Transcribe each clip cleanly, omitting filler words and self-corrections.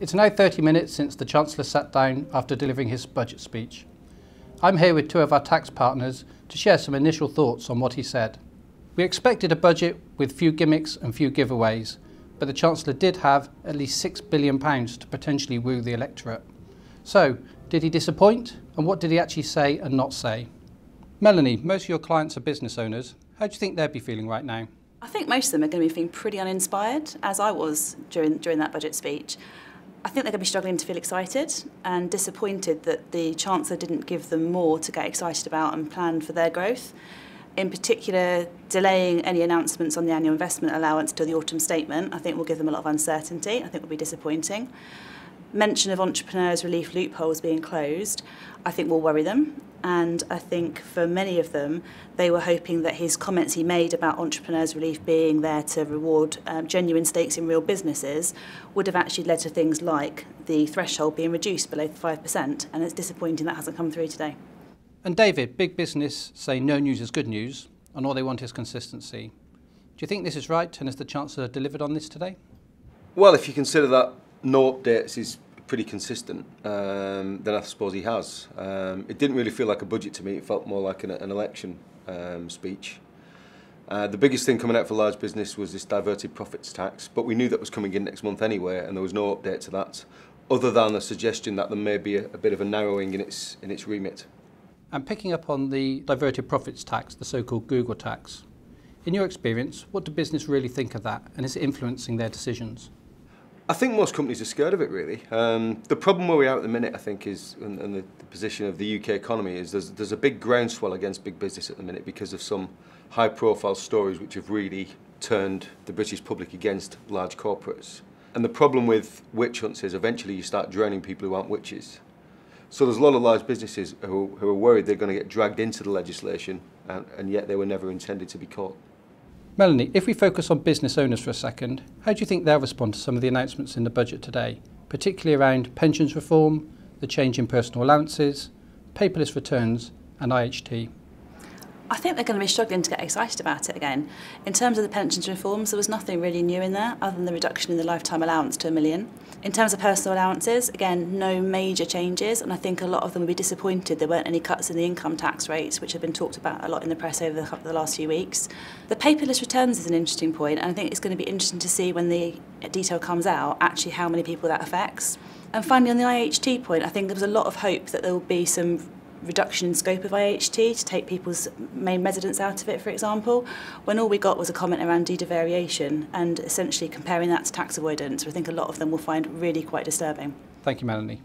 It's now 30 minutes since the Chancellor sat down after delivering his budget speech. I'm here with two of our tax partners to share some initial thoughts on what he said. We expected a budget with few gimmicks and few giveaways, but the Chancellor did have at least £6 billion to potentially woo the electorate. So, did he disappoint, and what did he actually say and not say? Melanie, most of your clients are business owners. How do you think they'd be feeling right now? I think most of them are going to be feeling pretty uninspired, as I was during that budget speech. I think they're going to be struggling to feel excited and disappointed that the Chancellor didn't give them more to get excited about and plan for their growth. In particular, delaying any announcements on the annual investment allowance to the autumn statement, I think will give them a lot of uncertainty. I think will be disappointing. Mention of entrepreneurs' relief loopholes being closed, I think will worry them. And I think for many of them, they were hoping that his comments he made about entrepreneurs' relief being there to reward genuine stakes in real businesses would have actually led to things like the threshold being reduced below 5%. And it's disappointing that hasn't come through today. And David, big business say no news is good news, and all they want is consistency. Do you think this is right, and has the Chancellor delivered on this today? Well, if you consider that no updates is pretty consistent, then I suppose he has. It didn't really feel like a budget to me, it felt more like an election speech. The biggest thing coming out for large business was this diverted profits tax, but we knew that was coming in next month anyway, and there was no update to that, other than a suggestion that there may be a bit of a narrowing in its remit. And picking up on the diverted profits tax, the so-called Google tax, in your experience, what do business really think of that, and is it influencing their decisions? I think most companies are scared of it, really. The problem where we are at the minute, I think, is, and the position of the UK economy is there's a big groundswell against big business at the minute because of some high-profile stories which have really turned the British public against large corporates. And the problem with witch hunts is eventually you start drowning people who aren't witches. So there's a lot of large businesses who are worried they're going to get dragged into the legislation, and yet they were never intended to be caught. Melanie, if we focus on business owners for a second, how do you think they'll respond to some of the announcements in the budget today, particularly around pensions reform, the change in personal allowances, paperless returns and IHT? I think they're going to be struggling to get excited about it again. In terms of the pensions reforms, there was nothing really new in there other than the reduction in the lifetime allowance to £1 million. In terms of personal allowances, again, no major changes, and I think a lot of them will be disappointed there weren't any cuts in the income tax rates, which have been talked about a lot in the press over the last few weeks. The paperless returns is an interesting point, and I think it's going to be interesting to see when the detail comes out, actually how many people that affects. And finally, on the IHT point, I think there was a lot of hope that there will be some reduction in scope of IHT to take people's main residence out of it, for example, when all we got was a comment around deed of variation and essentially comparing that to tax avoidance, which I think a lot of them will find really quite disturbing. Thank you, Melanie.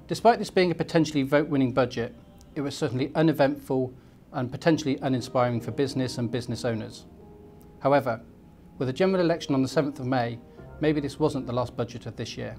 Despite this being a potentially vote-winning budget, it was certainly uneventful and potentially uninspiring for business and business owners. However, with a general election on the 7th of May, maybe this wasn't the last budget of this year.